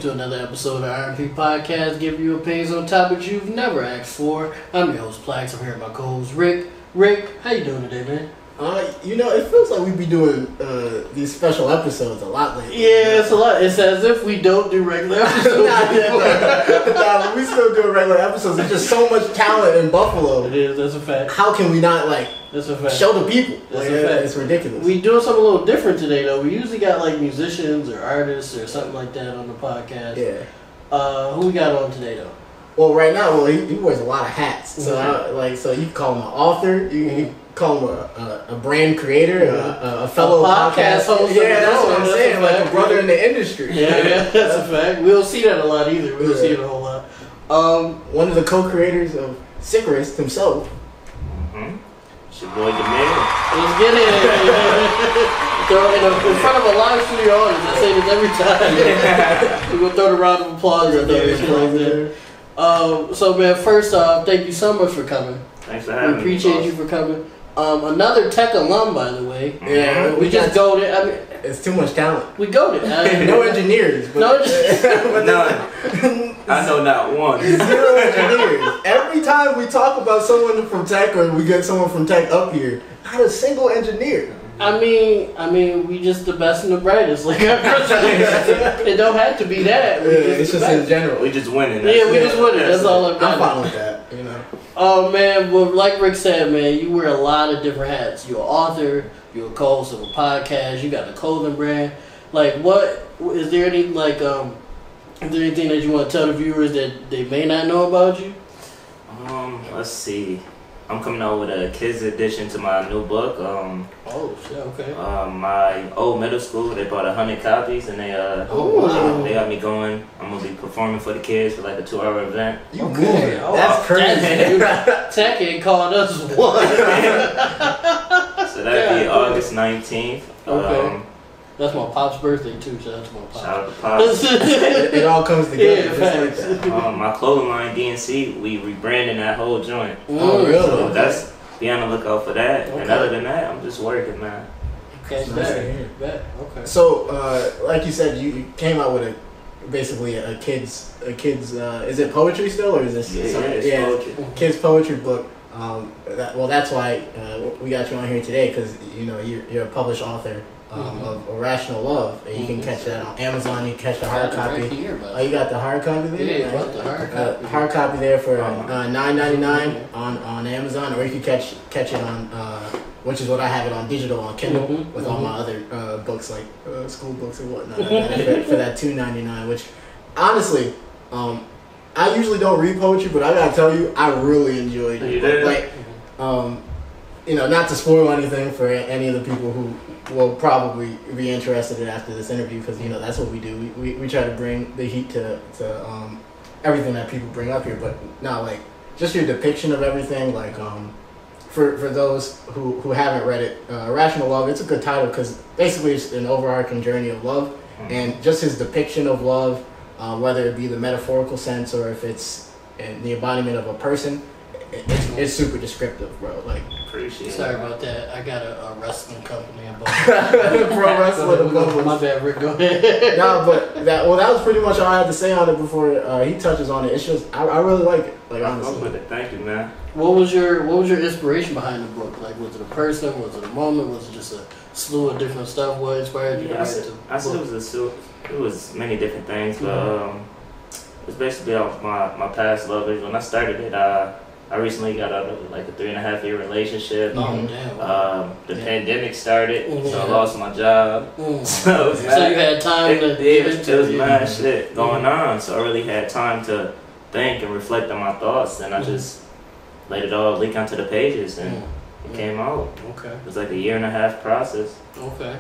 to another episode of R&P Podcast, giving you opinions on topics you've never asked for. I'm your host, PLAX. I'm here with my co-host, Rick. Rick, how you doing today, man? It feels like we be doing these special episodes a lot lately. Yeah, it's a lot. It's as if we don't do regular episodes. Nah, we still do regular episodes. There's just so much talent in Buffalo. It is, that's a fact. How can we not, that's a fact. show the people? That's a fact. It's ridiculous. We doing something a little different today, though. We usually got, musicians or artists or something like that on the podcast. Yeah. Who we got on today, though? Well, right now, he wears a lot of hats. So, so you can call him an author. You call him a brand creator, a fellow podcast host. Yeah, that's what I'm saying. Like a brother in the industry. Yeah, that's a fact. We don't see that a lot either. We don't see it a whole lot. One of the co-creators of Sickerest himself. It's your boy Demere. Let's get it. In front of a live studio audience. I say this every time. We're going to throw the round of applause at there. So, man, first off, thank you so much for coming. Thanks for having me. We appreciate you for coming. Another tech alum, by the way. Yeah, we just goaded. I mean, it's too much talent. We goaded. No engineers. But None. I know not one. Zero engineers. Every time we talk about someone from tech or we get someone from tech up here, not a single engineer. I mean, we just the best and the brightest. It don't have to be that. It's just in general. We just winning. We just winning. That's all I've got. I'm fine with that. Oh man, well, like Rick said, man, you wear a lot of different hats. You're an author. You're a co-host of a podcast. You got a clothing brand. What is there any is there anything that you want to tell the viewers that they may not know about you? Let's see. I'm coming out with a kids edition to my new book. Oh shit, okay. My old middle school, they bought 100 copies and they they got me going. I'm gonna be performing for the kids for a 2-hour event. You okay. That's crazy. Tech ain't calling us one. So that'll be August 19th. Okay. That's my pop's birthday too. Shout out to my pops. Shout out to Pops. It all comes together just like that. My clothing line, DNC, we rebranding that whole joint. Oh, really? So that's, be on the lookout for that. Okay. And other than that, I'm just working, man. Okay, bet. Okay. So, like you said, you came out with basically a kids. Is it poetry still, or is this? Yeah, poetry. Kids poetry book. That's why we got you on here today, because you're a published author. Of Irrational Love, and you can catch that on Amazon. You can catch the hard copy. Right here, you got the hard copy there? Yeah, you got the hard copy. Hard copy there for $9.99 on Amazon, or you can catch it on which is what I have it on digital on Kindle with all my other books like school books and whatnot for that $2.99. Which honestly, I usually don't read poetry, but I gotta tell you, I really enjoyed it. You did? Not to spoil anything for any of the people who will probably be interested in after this interview, because that's what we do. We try to bring the heat to everything that people bring up here, but not just your depiction of everything. For those who haven't read it, Irrational Love, it's a good title because basically it's an overarching journey of love, and just his depiction of love, whether it be the metaphorical sense or if it's the embodiment of a person. It's super descriptive, bro. Appreciate it. Sorry about that. I got a wrestling company in Pro wrestling. My bad, Rick. Go ahead. But that was pretty much all I had to say on it before he touches on it. It's just I really like it. Honestly. I'm with it. Thank you, man. What was your inspiration behind the book? Was it a person? Was it a moment? Was it just a slew of different stuff? What inspired you to write the book? I said it was many different things, but it's basically off my past love. When I started it, I recently got out of a 3.5-year relationship. Oh damn! The pandemic started, so I lost my job. So you had time to it was mad shit going on. So I really had time to think and reflect on my thoughts, and I just let it all leak onto the pages, and it came out. Okay. It was a 1.5-year process. Okay.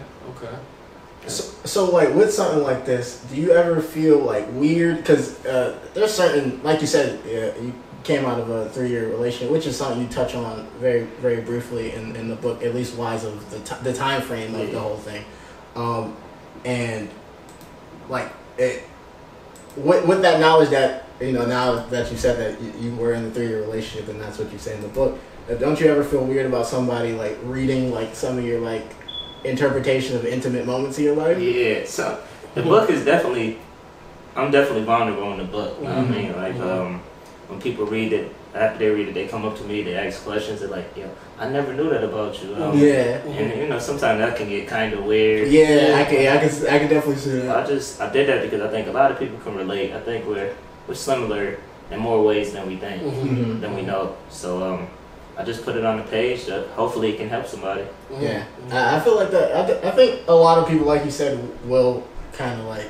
So with something like this, do you ever feel weird? Because there's certain, like you said, you came out of a 3-year relationship, which is something you touch on very, very briefly in the book, at least wise of the time frame of the whole thing. And with that knowledge that now that you said that you were in a 3-year relationship, and that's what you say in the book, don't you ever feel weird about somebody reading some of your interpretation of intimate moments in your life? Yeah. So the book is definitely I'm definitely vulnerable in the book. You know what I mean? Like when people read it, after they read it, they come up to me, they ask questions. They're like, "Yo, I never knew that about you." And you know, sometimes that can get kind of weird. Yeah, I can definitely see that. I did that because I think a lot of people can relate. I think we're similar in more ways than we think, than we know. So I just put it on the page that hopefully it can help somebody. Yeah, I feel like that. I think a lot of people, like you said, will kind of like,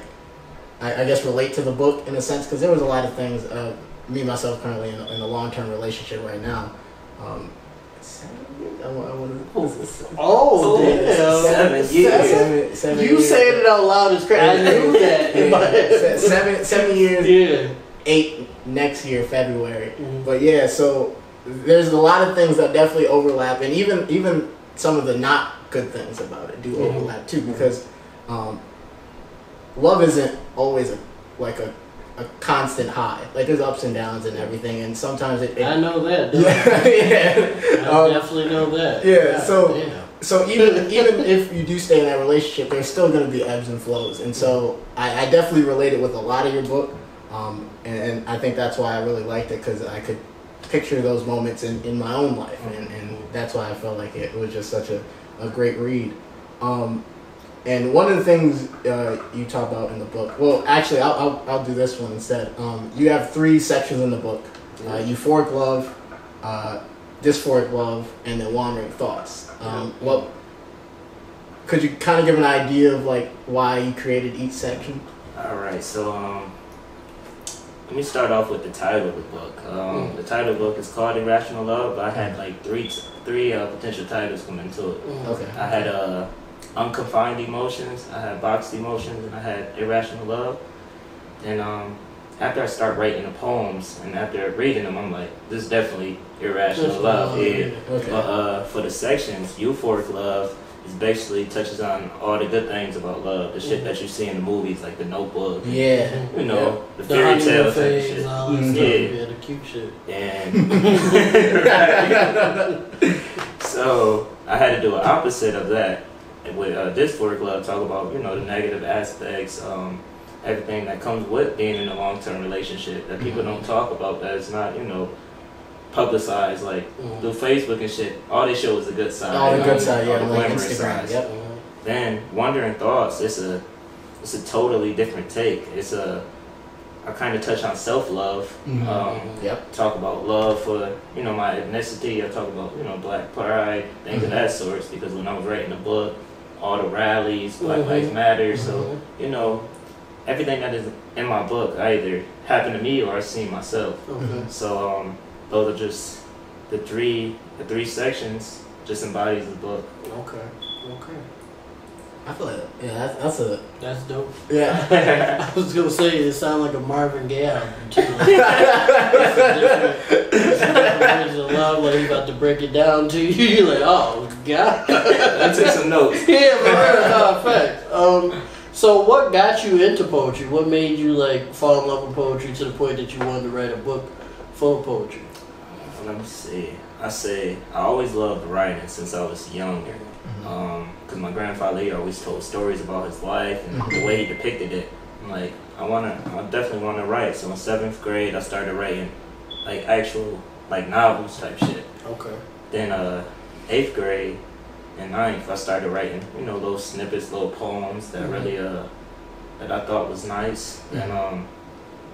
I guess, relate to the book in a sense, because there was a lot of things. Me myself currently in a long-term relationship right now. 7 years. Oh, damn! 7 years. 7 you years. saying it out loud is crazy. I knew that in my head. 7 years. Yeah. 8 next year, February. But yeah, so there's a lot of things that definitely overlap, and even some of the not good things about it do overlap too, because love isn't always a constant high. Like, there's ups and downs and everything, and sometimes it I know that. yeah. I definitely know that. Yeah. So even if you do stay in that relationship, there's still going to be ebbs and flows, and so I definitely related with a lot of your book, and I think that's why I really liked it, because I could picture those moments in my own life, and that's why I felt like it was just such a great read. And one of the things you talk about in the book, well, actually, I'll do this one instead. You have 3 sections in the book: euphoric love, dysphoric love, and then wandering thoughts. What could you kind of give an idea of like why you created each section? All right, so let me start off with the title of the book. The title of the book is called Irrational Love. I had like three potential titles come into it. Okay. I had Unconfined Emotions, I had Boxed Emotions, and I had Irrational Love. And after I start writing the poems, and after reading them, I'm like, this is definitely Irrational Love here. Okay. But for the sections, Euphoric Love is basically touches on all the good things about love, the shit that you see in the movies, like The Notebook. Yeah. You know, the fairy tales and shit. All that stuff. Yeah, the cute shit. And so I had to do an opposite of that. And with dysphoric love, talk about, you know, the negative aspects, everything that comes with being in a long-term relationship that people don't talk about, that is not, you know, publicized, like through Facebook and shit. All they show is the good side. All the good side, yeah, the like glamorous Instagram. side. Yep. Then Wandering Thoughts, it's a totally different take. I kind of touch on self-love. Yep. Talk about love for, you know, my ethnicity. I talk about, you know, black pride, things of that sort, because when I was writing the book, all the rallies, Black Lives Matter, so, you know, everything that is in my book either happened to me or I've seen myself. So those are just the three sections just embodies the book. Okay. I feel like That's dope. Yeah. I was gonna say it sounds like a Marvin Gaye album too. It's a love, like he's about to break it down to you. You're like, oh god. I took some notes. Yeah, but facts. So what got you into poetry? What made you like fall in love with poetry to the point that you wanted to write a book full of poetry? Let me see. I always loved writing since I was younger. Because my grandfather, he always told stories about his life and the way he depicted it. I'm like, I definitely want to write. So in 7th grade, I started writing like actual like novels type shit. Okay. Then 8th grade and 9th, I started writing, you know, little snippets, little poems that really that I thought was nice. And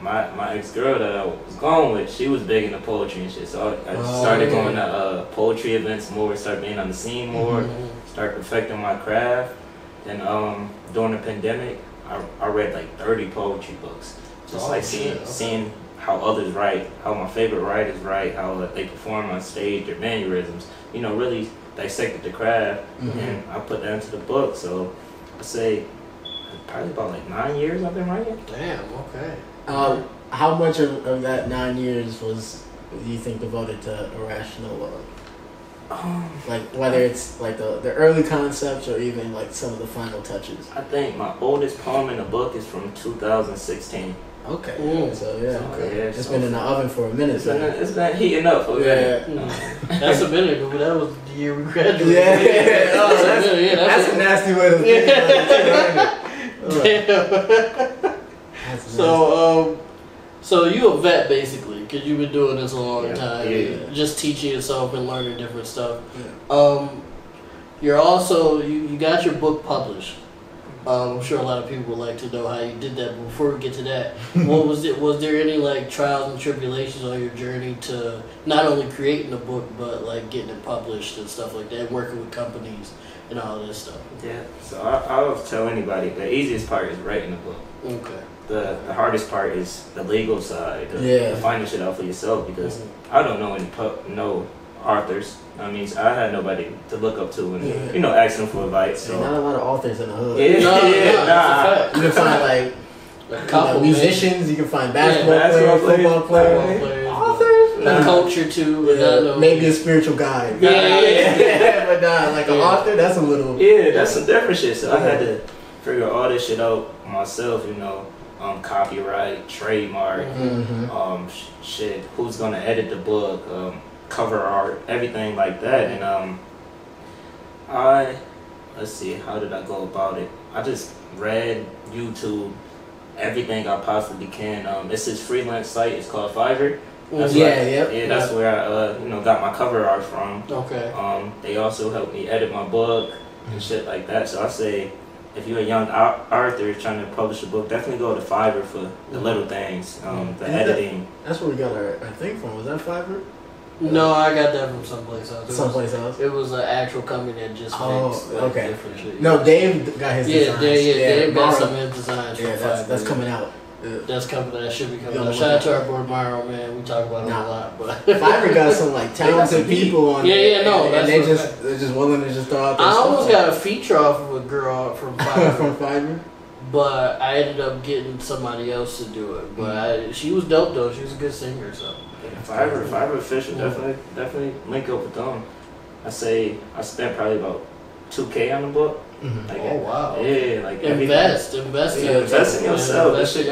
my ex-girl that I was going with, she was big into poetry and shit. So I started going to poetry events more, started being on the scene more, started perfecting my craft. And during the pandemic, I read like 30 poetry books. Just seeing how others write, how my favorite writers write, how they perform on stage, their mannerisms, you know, really dissected the craft. And I put that into the book. So I say probably about like 9 years I've been writing. Damn, okay. How much of that 9 years was, do you think, devoted to Irrational Love? Like whether it's like the early concepts or even like some of the final touches. I think my oldest poem in the book is from 2016. Okay. So it's been in the oven for a minute. It's been heating up. Okay. That's a minute ago, but that was the year we graduated. That's a nasty way to think about it. Damn. That's So you a vet basically, because you've been doing this a long time, just teaching yourself and learning different stuff. Yeah. You're also you got your book published. I'm sure a lot of people would like to know how you did that. But before we get to that, what was it? Was there any like trials and tribulations on your journey to not only creating the book but like getting it published and stuff like that, working with companies and all this stuff? Yeah. So I'll tell anybody the easiest part is writing the book. Okay. The hardest part is the legal side, finding shit out for yourself, because I don't know any authors. I mean, I had nobody to look up to and ask them for advice. So not a lot of authors in the hood. Nah. You can find like couple musicians. You can find basketball players, football players, authors. Nah. Culture too. Yeah, maybe a spiritual guide. But like an author, that's a little. Yeah, that's some different shit. So I had to figure all this shit out myself. Copyright, trademark, shit. Who's gonna edit the book? Cover art, everything like that. And let's see, how did I go about it? I just read YouTube, everything I possibly can. It's this freelance site. It's called Fiverr. That's that's where I got my cover art from. Okay. They also helped me edit my book and shit like that. So I say, if you're a young author trying to publish a book, definitely go to Fiverr for the little things, the editing. That's where we got our thing from. Was that Fiverr? No, I got that from someplace else. Someplace else? It was an actual company that just makes different shit. No, Dave got his designs. Dave got some of his designs from Fiverr. That's coming out. That should be coming out. Shout out to our boy Myro, man. We talk about him a lot, but Fiverr got some like talented people on there. And they're just willing to just throw out their I stuff. almost got a feature off of a girl from Fiverr. From Fiverr? But I ended up getting somebody else to do it. But she was dope though. She was a good singer, so. Fiverr official, definitely link up with them. I say I spent probably about $2,000 on the book. Like, wow! Yeah, like invest in yourself. That shit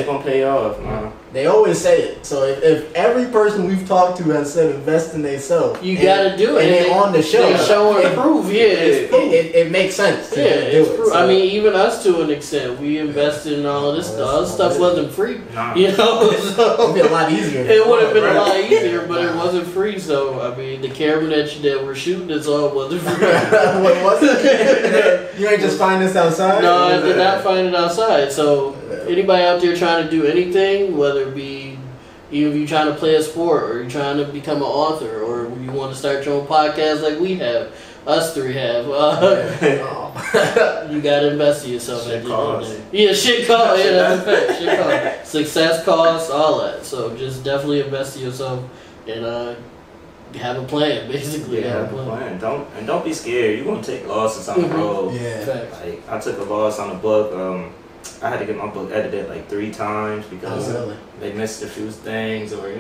gonna pay off, man. They always say it. So if every person we've talked to has said invest in themselves, you gotta do it. And they on the show. They show and prove. It makes sense. To do it. So. I mean, even us to an extent, we invested in all of this stuff. All this stuff wasn't free. Nah. So it'd be a lot easier. It would have been a lot easier, but it wasn't free. So I mean, the camera that we're shooting this on wasn't free. What was it? You ain't just find this outside? No, I did not find it outside. So anybody out there trying to do anything, whether it be even if you're trying to play a sport or you're trying to become an author or you want to start your own podcast like we have, us three have, you got to invest in yourself at the end of the day. Yeah, shit costs. Yeah, that's a fact. Shit costs. Success costs, all that. So just definitely invest in yourself and have a plan, basically. Have a plan. Don't be scared. You're gonna take losses on the road. Like I took a loss on a book. I had to get my book edited like 3 times because they missed a few things, or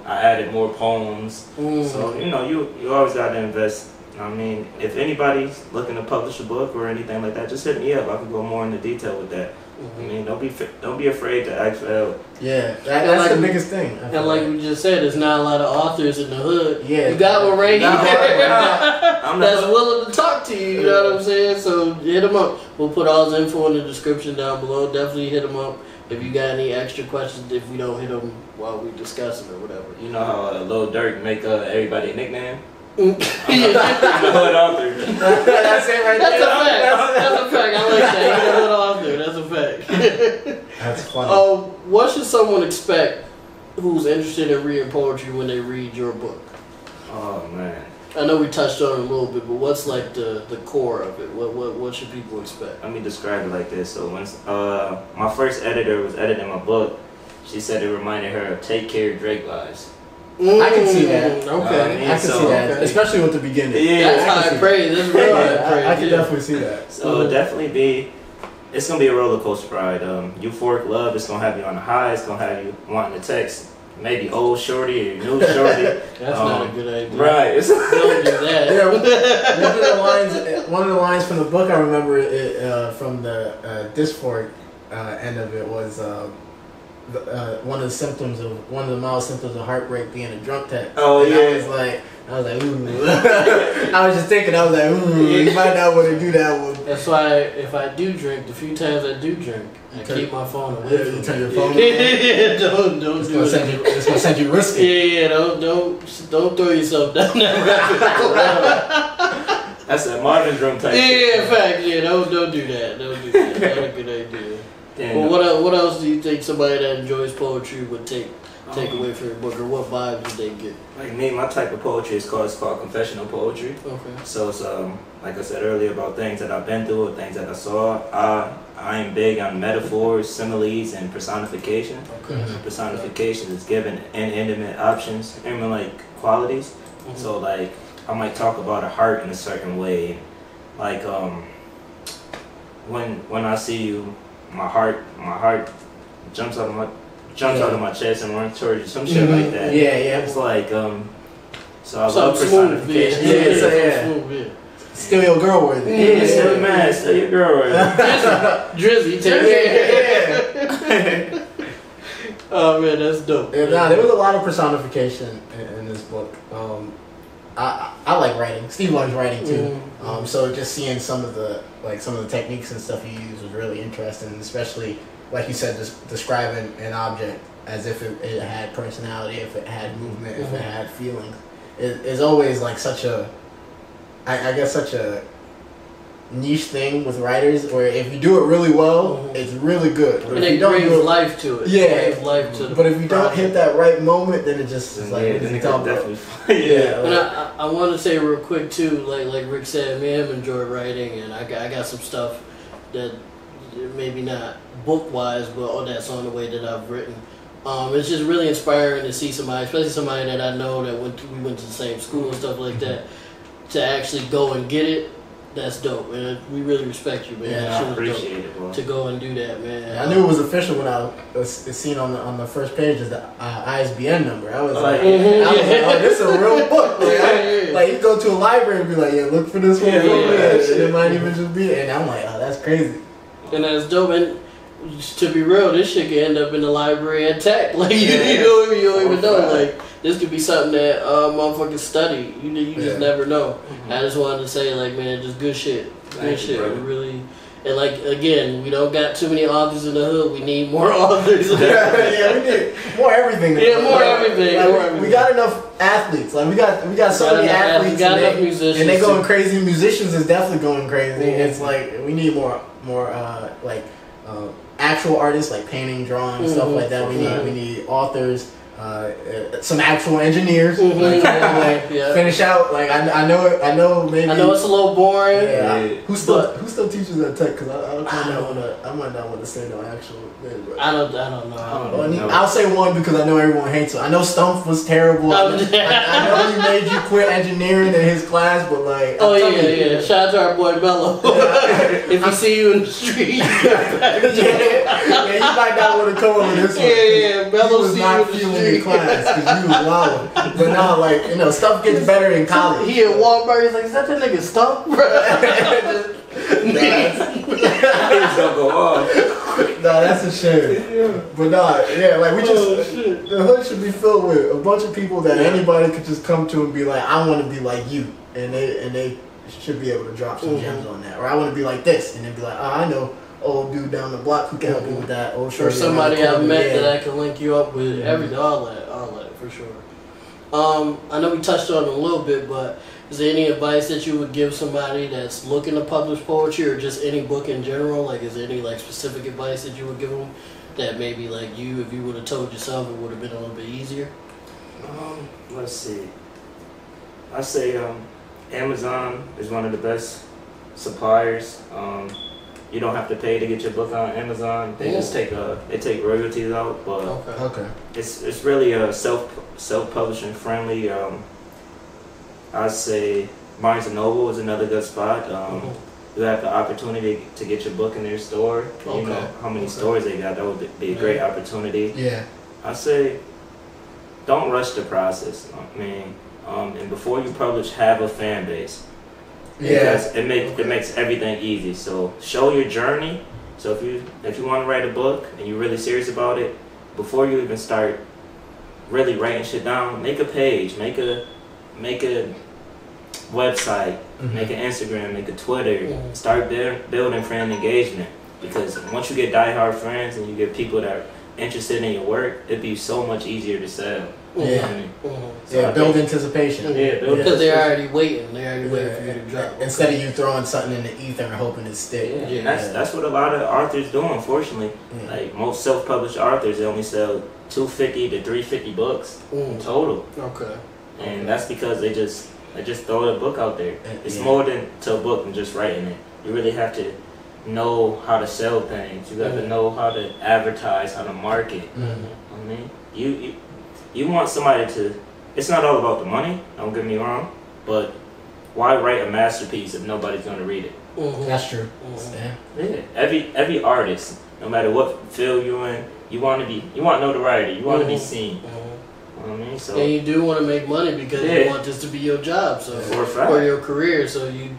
I added more poems. So you always gotta invest. I mean, if anybody's looking to publish a book or anything like that, just hit me up. I can go more into detail with that. I mean, don't be afraid to ask for help. Yeah, that's the biggest thing. And like we just said, there's not a lot of authors in the hood. Yeah, you got one right here that's willing to talk to you. You know what I'm saying? So hit them up. We'll put all his info in the description down below. Definitely hit them up if you got any extra questions. If we don't hit them while we discuss it or whatever. You know how Lil Durk make everybody a nickname? I'm a hood author. That's it right there. That's a fact. I like that. You're a hood author. That's a fact. That's funny. What should someone expect who's interested in reading poetry when they read your book? Oh man. I know we touched on it a little bit, but what's like the core of it? What should people expect? Let me describe it like this. So once my first editor was editing my book, she said it reminded her of Take Care, Drake Lives. I can see that. Okay. I can see that. Especially with the beginning. Yeah. That's high praise. That's real high praise. I can definitely see that. So it's going to be a roller coaster ride. Euphoric love, it's going to have you on the high. It's going to have you wanting to text maybe old shorty or new shorty. That's not a good idea. Right. Don't do that. One of the lines from the book I remember from the dysphoric end of it was one of the mild symptoms of heartbreak being a drunk text. Oh, and yeah. I was like, I was like, ooh. I was just thinking, I was like, ooh, you might not want to do that one. That's why if I do drink, the few times I do drink, I keep my phone away from me. Turn your phone away? Don't it's do gonna it. It's going to send you risky. Yeah, don't throw yourself down that rabbit. That's that Marvin's room type shit. Yeah, in fact, yeah, don't do that. Don't do that. Not a good idea. Well, what else do you think somebody that enjoys poetry would take away from your book, or what vibes would they get? Like me, my type of poetry is called Confessional Poetry. Okay. So it's like I said earlier, about things that I've been through or things that I saw. I am big on metaphors, similes, and personification. Okay. Personification is given intimate options, like qualities. Mm-hmm. So like I might talk about a heart in a certain way, like when I see you, my heart jumps out of my chest and runs towards you, some shit like that. Yeah. It's like so I love personification. Yeah. Still your girl worthy. Yeah, still your girl worthy. Drizzy, take it. Oh man, that's dope. Yeah, there was a lot of personification in this book. I like writing. Steve likes writing too. Mm-hmm. So just seeing some of the techniques and stuff you use was really interesting, especially like you said, just describing an object as if it had personality, if it had movement, if it had feelings. It's always like such a niche thing with writers, where if you do it really well, it's really good. But and if it you don't brings life to it. Yeah, life to the but if you don't hit that right moment, then it just is like then it definitely. And I want to say real quick too, like Rick said, me and him enjoy writing, and I got some stuff that maybe not book wise, but that's on the way that I've written. It's just really inspiring to see somebody, especially somebody that I know that we went to the same school and stuff like that, to actually go and get it. That's dope, man. We really respect you, man. Yeah, I appreciate it, bro. To go and do that, man. I knew it was official when I was seen on the first page as the ISBN number. I was like, oh, this is a real book. Like you go to a library and be like, yeah, look for this one. It might even just be it. And I'm like, oh, that's crazy. And that's dope. And to be real, this shit could end up in the library at Tech. Like you don't even know. Like this could be something that motherfuckers study. You just never know. I just wanted to say, like, man, just good shit. Good shit. We really, and like again, we don't got too many authors in the hood. We need more authors. We need more everything. More everything. We got enough athletes. Like we got so many athletes. We got enough musicians. And they going crazy. Musicians is definitely going crazy. It's like we need more actual artists, like painting, drawing, stuff like that. We need authors, some actual engineers. Finish out. Like I know it's a little boring. Who still teaches at Tech? Because I might not want to say no actual name. But I don't know. I'll say one because I know everyone hates it. I know Stumpf was terrible. I know he made you quit engineering in his class, but like. Shout out to our boy Mello. If you see you in the street, you might not want to come over this one. Mello was not feeling in class because you was wilding. But now, like, stuff gets better in college. He at Walmart, he's like, is that the nigga Stumpf? It's gonna go off. Nah, that's a shame. But the hood should be filled with a bunch of people that anybody could just come to and be like, I want to be like you, and they should be able to drop some gems on that. Or I want to be like this, and then be like, oh, I know old dude down the block who can help you with that. Or somebody I've met that I can link you up with. Everything, all that for sure. I know we touched on it a little bit, but is there any advice that you would give somebody that's looking to publish poetry, or just any book in general? Like, is there any specific advice that you would give them that maybe if you would have told yourself, it would have been a little bit easier? Let's see. I say Amazon is one of the best suppliers. You don't have to pay to get your book on Amazon. They just take royalties out, but it's really a self-publishing friendly. I'd say Barnes & Noble is another good spot. You have the opportunity to get your book in their store. You know how many stores they got. That would be a great opportunity. Yeah. I say don't rush the process. I mean, and before you publish, have a fan base. Because it makes everything easy. So show your journey. So if you want to write a book and you're really serious about it, before you even start really writing shit down, make a page, make a make a website, make an Instagram, make a Twitter, start building friend engagement. Because once you get diehard friends and you get people that are interested in your work, it'd be so much easier to sell. Yeah. So build anticipation. Because they're already waiting. They're already waiting for you to drop. Instead of you throwing something in the ether and hoping it sticks. That's what a lot of authors do, unfortunately. Like most self-published authors, they only sell 250 to 350 books in total. Okay. And that's because they just throw the book out there. It's more to a book than just writing it. You really have to know how to sell things. You got to know how to advertise, how to market. I mean, you want somebody to. It's not all about the money. Don't get me wrong, but why write a masterpiece if nobody's going to read it? That's true. Every artist, no matter what field you're in, you want notoriety. You want to be seen. You know what I mean? So, and you do want to make money because you want this to be your job, so or your career. So you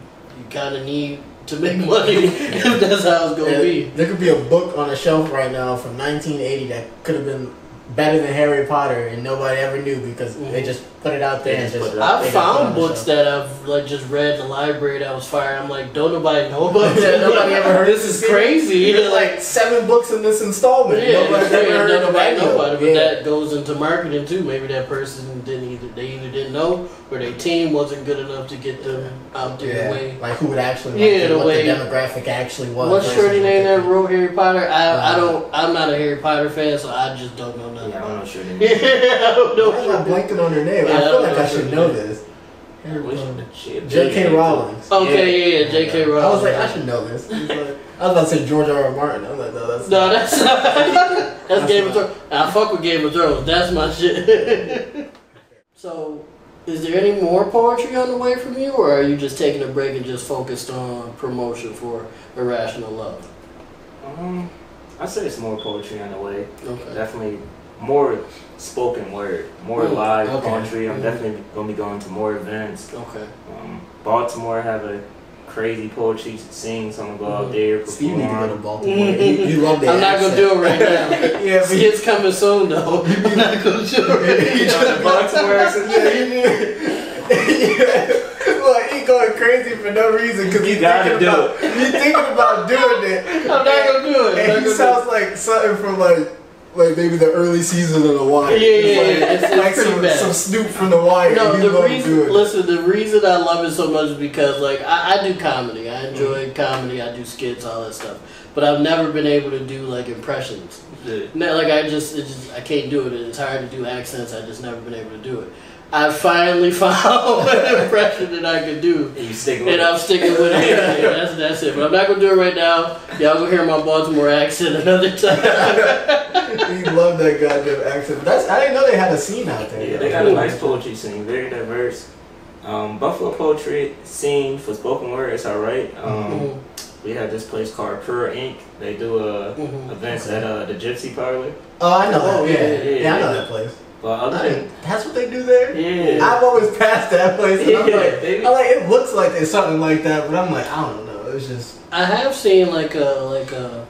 kind of need to make money if that's how it's gonna be. There could be a book on a shelf right now from 1980 that could have been better than Harry Potter and nobody ever knew because they just put it out there. I've found books that I've like just read in the library that was fire. I'm like, don't nobody know about that. Nobody ever heard. This is crazy. There's like 7 books in this installment. Nobody know about it. But that goes into marketing too. Maybe that person either didn't know or their team wasn't good enough to get them out there the way. Like who would actually what the demographic actually was. What's shorty name that wrote Harry Potter? I'm not a Harry Potter fan, so I just don't know nothing. I don't know shorty name. I don't know. I'm not blanking on her name. I feel like I should know this. J.K. Rowling. Okay, J.K. Rowling. I was like, I should know this. I was about to say George R.R. Martin. I was like, no, that's that's Game of Thrones. I fuck with Game of Thrones. That's my shit. So, is there any more poetry on the way from you, or are you just taking a break and just focused on promotion for Irrational Love? I'd say it's more poetry on the way. Okay. Definitely more spoken word, more live poetry. I'm definitely going to be going to more events. Okay. Baltimore have a crazy poetry scene, so I'm going to go out there. Steve need to go to Baltimore. You love that. I'm not going to do it right now. Skit's coming soon, though. I'm not going to do it right now. Baltimore accent? Like, he going crazy for no reason because he's thinking about doing it. I'm not going to do it. And he sounds like something from like maybe the early season of The Wire. It's like pretty bad. Some Snoop from The Wire. No, the reason I love it so much is because like I do comedy. I enjoy comedy. I do skits, all that stuff. But I've never been able to do like impressions. Like I can't do it. It's hard to do accents. I just never been able to do it. I finally found an impression that I could do. And I'm sticking with it. That's it. But I'm not going to do it right now. Y'all going to hear my Baltimore accent another time. You love that goddamn accent. I didn't know they had a scene out there. Yeah, they got a nice poetry scene. Very diverse. Buffalo poetry scene for spoken word is alright. We have this place called Pure Ink. They do events at the Gypsy Parlor. Oh, I know that. Yeah, I know that place. But that's what they do there? Yeah. I've always passed that place. And I'm like, it looks like it's something like that, but I'm like, I don't know. It's just. I have seen like a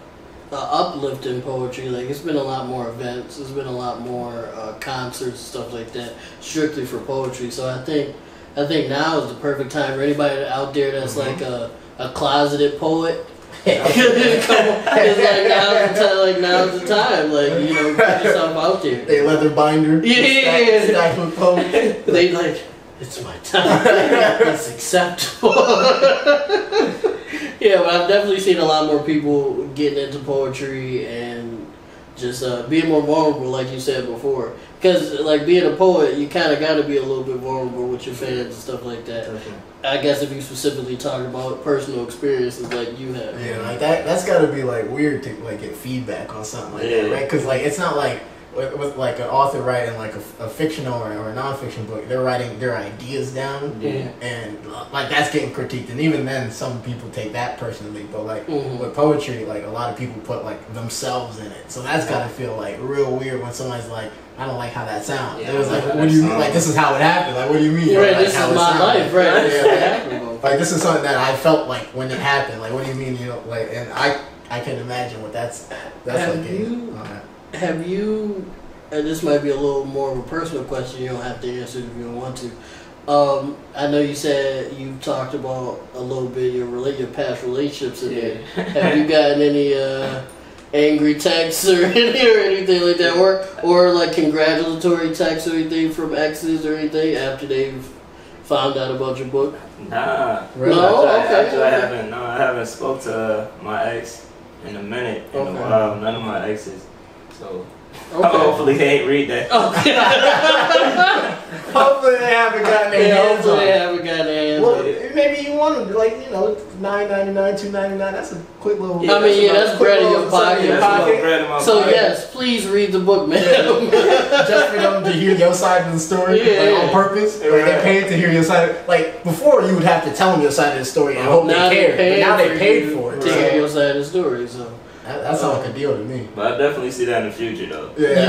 uplift in poetry. Like it's been a lot more events. There's been a lot more concerts, stuff like that, strictly for poetry. So I think now is the perfect time for anybody out there that's like a closeted poet. Come on. It's now's the time. Like, you know, put yourself out there. They leather binder. Stacked with poetry. They like, it's my time. It's acceptable. Yeah, but I've definitely seen a lot more people getting into poetry and just being more vulnerable, like you said before. Because, like, being a poet, you kind of got to be a little bit vulnerable with your fans and stuff like that. Okay. I guess if you specifically talk about personal experiences like you have. Yeah, like that's got to be, like, weird to, like, get feedback on something like that, right? Because, like, it's not like with like an author writing like a fictional or a non-fiction book, they're writing their ideas down, and like that's getting critiqued, and even then some people take that personally. But like with poetry, like a lot of people put like themselves in it, so that's gotta feel like real weird when somebody's like, I don't like how that sounds. It was like, what do you mean? Like, this is how it happened. Like, what do you mean? Right, like, this is my life, right? Yeah. Like, this is something that I felt like when it happened. Like, what do you mean? You know, like, and I can imagine what that's Have you? And this might be a little more of a personal question. You don't have to answer it if you don't want to. I know you said you talked about a little bit your past relationships in there. Have you gotten any angry texts or anything like that, or like congratulatory texts or anything from exes or anything after they've found out about your book? Nah. Really? No. Actually, I haven't spoke to my ex in a minute, in a while. None of my exes. So hopefully they ain't read that. Hopefully they haven't gotten their hands on it. Well, maybe you want them, like, you know, $9.99, $2.99. That's a quick little. Yeah, that's bread in your pocket. So yes, please read the book, man. Just for them to hear your side of the story, like, on purpose. Like, they paid to hear your side. Like before, you would have to tell them your side of the story and hope they cared. But now they paid for it to hear your side of the story. So. That sounds like a deal to me. But I definitely see that in the future, though. Yeah.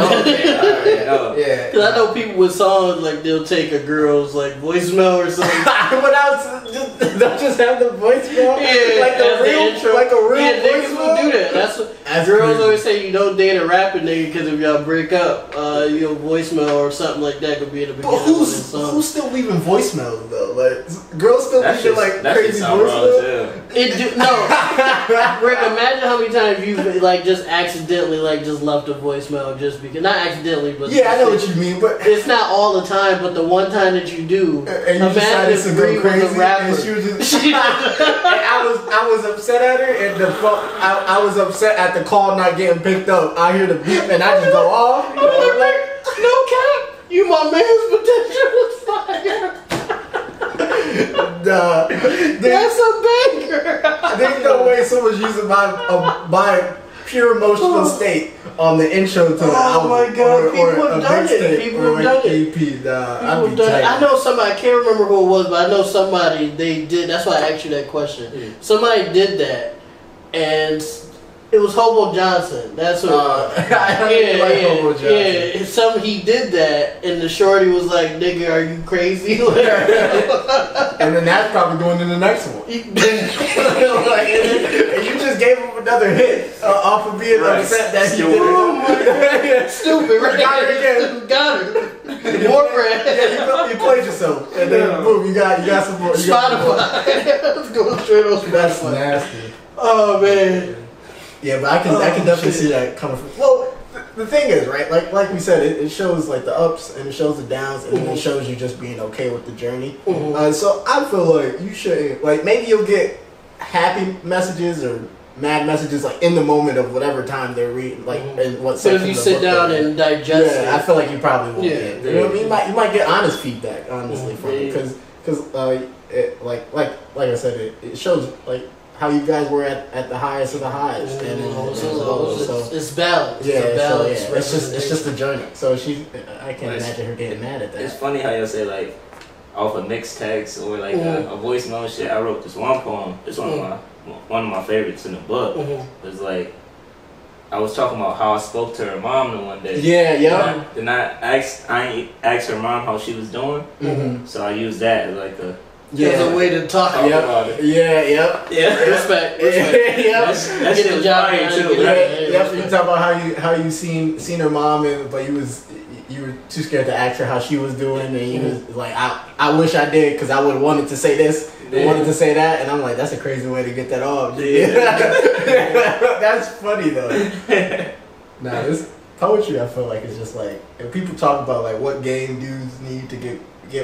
Because I know people with songs, like, they'll take a girl's, like, voicemail or something. They'll just have the voicemail? Yeah, like the intro. Like a real voicemail? Niggas will do that. That's girls always say you don't date a rapping nigga because if y'all break up, your voicemail or something like that could be in the beginning of the song. Who's still leaving voicemails, though? Like, girls still leaving, like, crazy voicemails? Rick, imagine how many times you like just accidentally like just left a voicemail just because, not accidentally, but I know what you mean, but it's not all the time. But the one time that you do, and you decided to go crazy, and she was just, and I was upset at her, and the phone, I was upset at the call not getting picked up. I hear the beep, and I just go off. You know, like, no cap, you my man's potential was fire. That's a banger. There's no way someone's using my pure emotional state on the intro to the album. Oh my god, people have done it. People have done it. I know somebody, I can't remember who it was, but I know somebody, they did, that's why I asked you that question. Yeah. Somebody did that, and it was Hobo Johnson. That's what Hobo Johnson. Yeah, he did that, and the shorty was like, nigga, are you crazy? And then that's probably going to the next one. And you just gave him another hit off of being upset that he did it. Oh my god. Stupid, right? Got it again. Got it. More bread. Yeah, you played yourself. And then boom, you got some more. Spotify. Let's go straight on Spotify. That's nasty. Oh man. Yeah, but I can definitely see that coming from. Well, the thing is, right? Like we said, it shows like the ups and it shows the downs, and then it shows you just being okay with the journey. So I feel like you shouldn't, like, maybe you'll get happy messages or mad messages like in the moment of whatever time they're reading, like in what section. But if you sit down and digest it, I feel like you probably won't get. You know what I mean? You might get honest feedback, honestly, from it, because like I said, it shows like how you guys were at the highest of the highest, and so it's balance. It's just a journey. So I can't imagine her getting mad at that. It's funny how you'll say like off a mixed text or like a voicemail shit. I wrote this one poem. It's one of my favorites in the book. It was like, I was talking about how I spoke to her mom the one day. Then I asked her mom how she was doing. So I used that as like as a way to talk about it. Respect. That's Get the job too. You talk about how you seen her mom, but you were too scared to ask her how she was doing, and you was like, I wish I did, because I would have wanted to say this. Wanted to say that, and I'm like, that's a crazy way to get that off. That's funny though. This poetry, I feel like, is just like, if people talk about like what game dudes need to get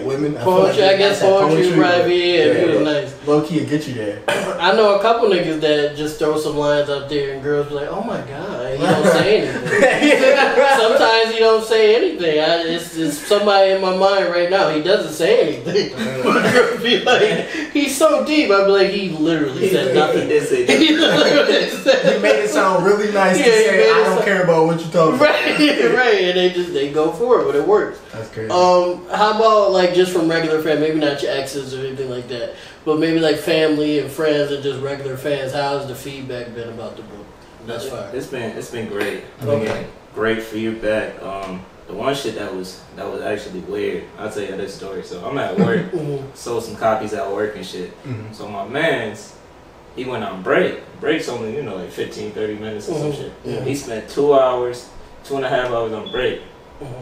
women. Poetry, I guess poetry right here. It was nice. Low key, get you there. I know a couple niggas that just throw some lines out there, and girls be like, "Oh my god," he don't say anything. Sometimes he don't say anything. It's somebody in my mind right now. He doesn't say anything. But girl be like, "He's so deep." I'd be like, "He literally said nothing." He made it sound really nice to say, "I don't care about what you talking about." Right, and they go for it, but it works. That's crazy. How about like just from regular fans, maybe not your exes or anything like that, but maybe like family and friends and just regular fans? How's the feedback been about the book thus far? It's been great. Okay. Great feedback. The one shit that was actually weird. I'll tell you this story. So I'm at work, sold some copies at work and shit. So my man's, he went on break. Break's only, like 15, 30 minutes or some shit. He spent 2.5 hours on break.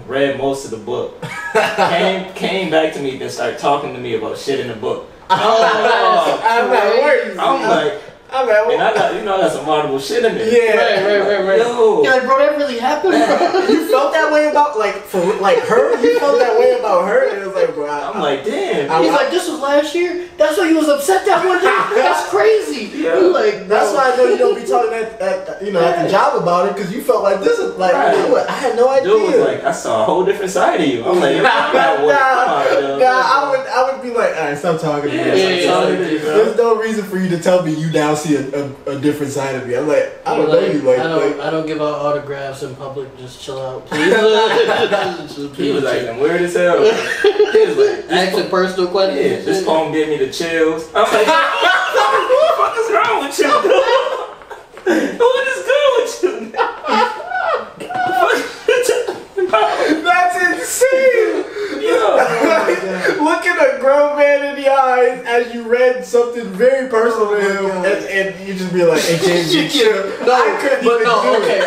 read most of the book, came back to me, then started talking to me about shit in the book. Oh, I'm at work. I'm like, I'm at work. and I got some audible shit in there. Yeah, right. Yo. You're like, bro, that really happened, bro. You felt that way about her? You felt that way about her? And it was like, bro, I'm like, damn. He's like, this was last year? That's why you was upset that one day? That's crazy. Yeah. You're like, that's why I know you don't be talking at the job about it, because you felt like this is like, I had no idea. Dude was like, I saw a whole different side of you. I'm like, I would be like, all right, stop talking to me. There's no reason for you to tell me you now see a different side of me. I'm like, I don't know you. Like, I don't give out autographs in public. Just chill out, please. He was like, I'm weird as hell. He was like, asking personal questions. Yeah, this poem gave me the chills. I'm like, what the fuck is wrong with you, dude? What is good with you? That's insane. Looking a grown man in the eyes as you read something very personal to him, and you just be like, "Hey, James, you chill."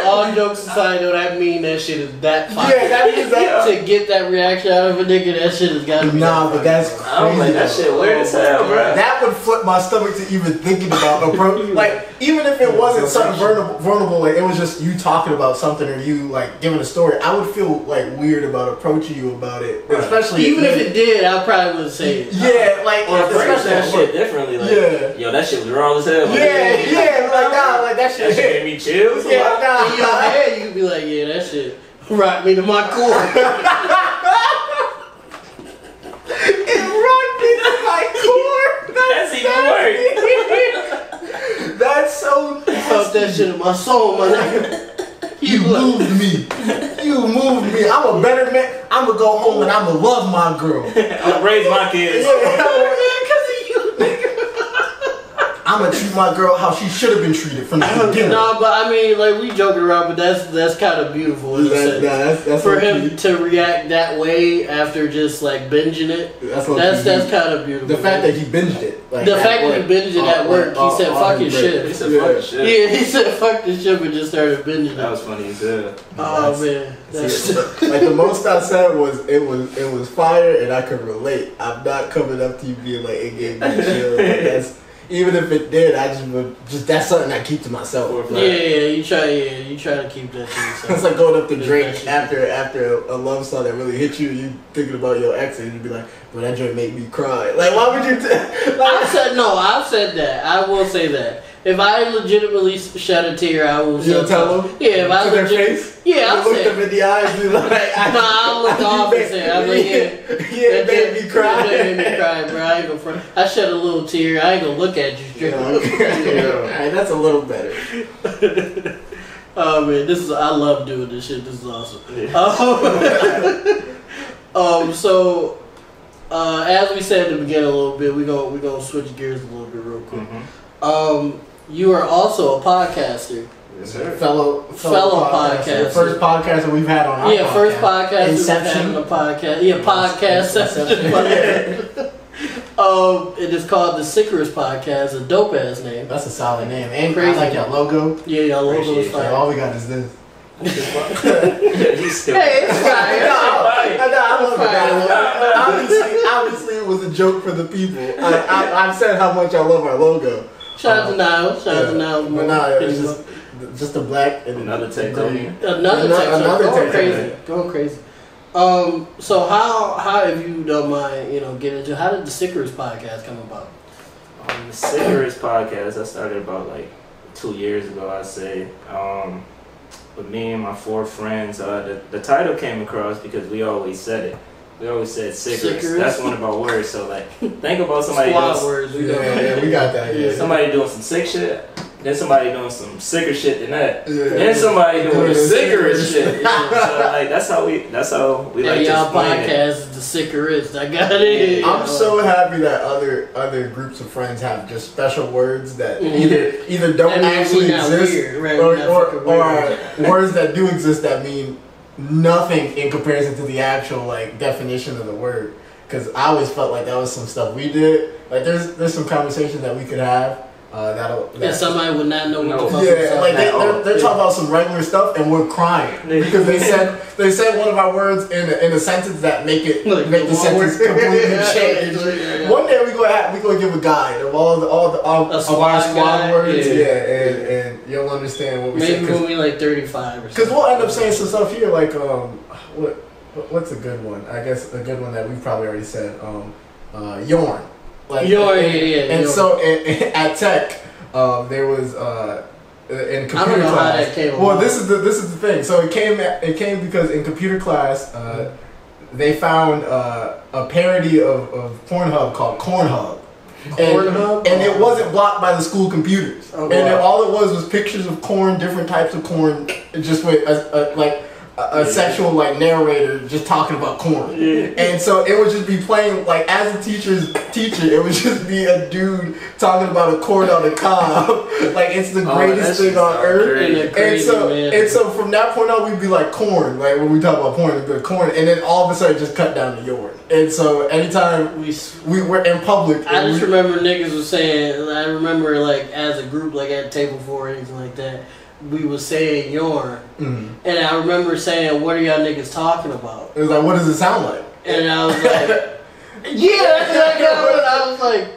All jokes aside, though, that mean that shit is that fire. Yeah, that means that to get that reaction out of a nigga, that shit has got to be. Nah, but that's crazy. I'm like, that shit weird as hell, bro. That would flip my stomach to even thinking about approach. Like, even if it wasn't something vulnerable, like it was just you talking about something or you like giving a story, I would feel like weird about approaching you about it, especially even if it did, I probably would say it. Yeah, like or phrase that shit differently. Like, yo, that shit was wrong as hell. Like that shit gave me chills. Yeah, in your head, you could be like, yeah, that shit rocked me to my core. It rocked me to my core. That's even worse. That's so. I felt that shit in my soul, my nigga. You moved me. You moved me. I'm a better man. I'm gonna go home and I'm gonna love my girl. I'm gonna raise my kids. I'm gonna treat my girl how she should have been treated from the beginning. No, but I mean, like, we joking around, but that's kind of beautiful in a sense. That's for him to react that way after just like binging it. That's kind of beautiful. The fact that he binged it. Like, the fact that he binged it at work, he said fuck his shit. He said fuck his shit. Yeah, he said fuck this shit, but just started binging it. That was funny as hell. Oh man, like the most I said was it was fire and I could relate. I'm not coming up to you being like it gave me chills. Like, that's. Even if it did, I just that's something I keep to myself. Yeah, you try to keep that to yourself. It's like going up to Drake after a love song that really hit you. You thinking about your ex and you'd be like, "Well, that joint made me cry." Like, why would you? I've said that. I will say that. If I legitimately shed a tear, I will. You'll tell them? Yeah, if I to their face. Yeah, I'll look them in the eyes. And like, I'll look off and say, I'm like, it made me cry. It made me cry, bro. I ain't gonna front. I shed a little tear. I ain't gonna look at you straight. Alright, that's a little better. Oh man, I love doing this shit. This is awesome. So as we said in the beginning a little bit, we gonna switch gears a little bit real quick. You are also a podcaster. Yes, sir. Fellow podcaster. First podcast that we've had on our podcast. First podcast Inception. we've had on the podcast. Yeah, podcast. It is called the Sickerest Podcast, a dope ass name. That's a solid name. And crazy. I like your logo. Yeah, your logo is fire. All we got is this. He's still. Hey, it's fire. I love it. Obviously, it was a joke for the people. I've said how much I love our logo. Shout out to Niles. Shout out to Niles. But nah, it's just a black and another Tectonian. Another going crazy. So how, if you don't mind, get into how did the Sickerest Podcast come about? The Sickerest Podcast, I started about like 2 years ago, I'd say. With me and my 4 friends, the title came across because we always said it. We always said Sickerest. That's one of our words. So like, think about somebody doing words. We got that. Yeah. Somebody doing some sick shit. Then somebody doing some sicker shit than that. Then somebody doing the sickerest shit. So like that's how we like to y'all explain podcast is the Sickerest. I got it. I'm so happy that other groups of friends have just special words that either don't actually exist or words that do exist that mean nothing in comparison to the actual like definition of the word. Because I always felt like that was some stuff we did. Like there's some conversation that we could have And somebody would not know what the fuck. Yeah, like they're talking about some regular stuff and we're crying because they said one of our words in a sentence that make the sentence completely change. One day we gonna give a guide of all our squad words. And you'll understand what we say. Maybe when we like 35 or something. Because we'll end up saying some stuff here like what's a good one? I guess a good one that we've probably already said. Yarn. Like, and so at Tech, there was in computer I don't know class. how that came Well, along. this is the thing. So it came because in computer class, they found a parody of Pornhub called Cornhub. And it wasn't blocked by the school computers. Oh, and all it was pictures of corn, different types of corn, just with a sexual narrator just talking about corn. And so it would just be playing as a teacher's teacher, it would just be a dude talking about a corn on a cob. It's the greatest thing on earth. And so from that point on we'd be like corn. When we talk about porn, it'd be like corn, and then all of a sudden just cut down to yarn. And so anytime we were in public, I just remember niggas was saying, I remember as a group at table 4 or anything like that, we was saying yarn. And I remember saying, what are y'all niggas talking about? It was like, what does it sound like? And I was like, yeah, that's exactly what I was like,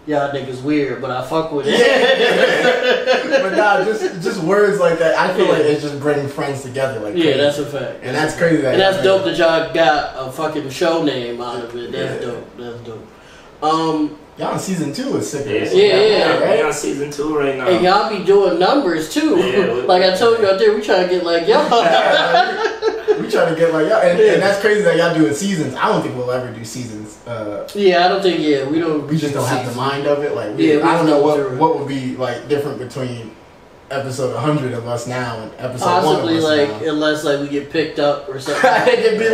y'all niggas weird, but I fuck with it. But nah, just words like that, I feel like it's just bringing friends together crazy. That's a fact. And that's crazy. And that's dope that y'all got a fucking show name out of it. That's dope. That's dope. Y'all in season 2 is Sickerest. Yeah. We're on season 2 right now. And y'all be doing numbers too. Yeah, I told you out there, we trying to get like y'all. We trying to get like y'all. And that's crazy that y'all doing seasons. I don't think we'll ever do seasons. I don't think, we don't. We just don't have the mind of it. I don't know what would be different between episode 100 of us now and episode possibly 1 of us now. Unless we get picked up or something. It could be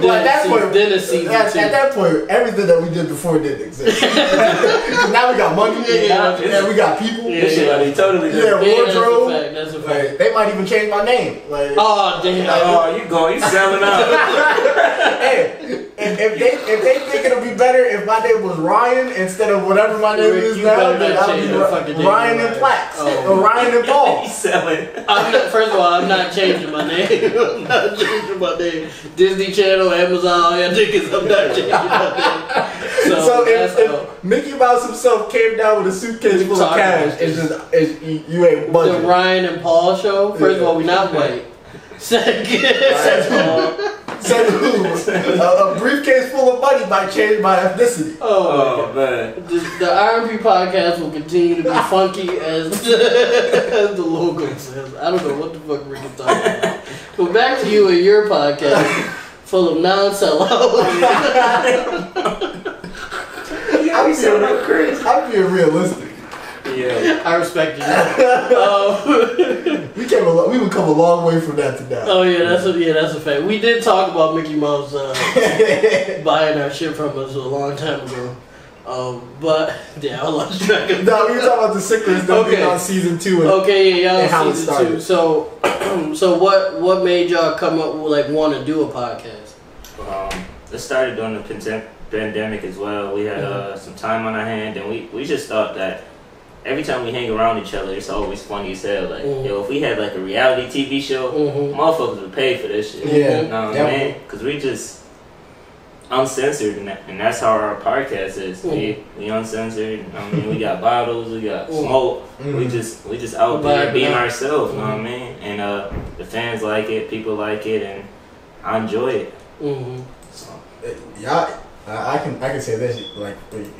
at that point. Then it's season 2. At that point, everything that we did before didn't exist. Now we got money. And we got people. Totally. Wardrobe. That's a fact. They might even change my name. Oh damn! You selling out? Hey, if they think it'll be better if my name was Ryan instead of whatever my name is now, then I'll be Ryan and PLAX or Ryan and Paul. He's selling. First of all, I'm not changing my name. I'm not changing my name. Disney Channel, Amazon, all y'all niggas, I'm not changing my name. So if Mickey Mouse himself came down with a suitcase full of cash, you ain't budget. The Ryan and Paul show. First of all, we not white. Second, a briefcase full of money might change my ethnicity. Oh man. The R&P podcast will continue to be funky as the logo says. I don't know what the fuck Rick is talking about. But back to you and your podcast full of non-sellouts. I'm being realistic. Yeah, I respect you. We would come a long way from that to now. Oh yeah, that's a fact. We did talk about Mickey Mouse buying our shit from us a long time ago. But I lost track of. No, we were talking about the Sickerest being on season 2. Y'all season 2. So what made y'all come up with want to do a podcast? It started during the pandemic as well. We had some time on our hand, and we just thought that every time we hang around each other, it's always funny as hell. If we had a reality TV show, motherfuckers would pay for this shit. Yeah. You know what I mean? Because we just uncensored, and that's how our podcast is. We uncensored. We got bottles, we got smoke. We just out there being ourselves. You know what I mean? And the fans like it, people like it, and I enjoy it. So. I can say this,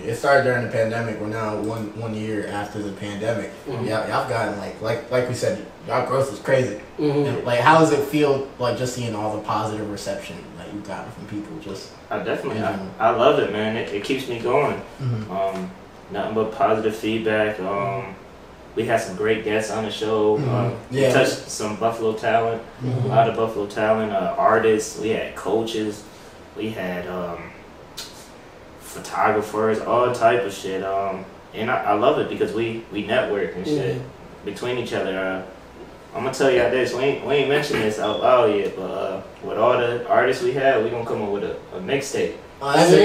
it started during the pandemic. We're now one year after the pandemic. Y'all gotten like we said, y'all growth is crazy. And, how does it feel just seeing all the positive reception that you got from people? I love it, man. It keeps me going. Nothing but positive feedback. We had some great guests on the show. We touched some Buffalo talent, a lot of Buffalo talent, artists. We had coaches. We had photographers, all type of shit. And I love it because we network and shit between each other. I'm gonna tell y'all this. We ain't mentioned this out loud yet, but with all the artists we have, we gonna come up with a mixtape. That's a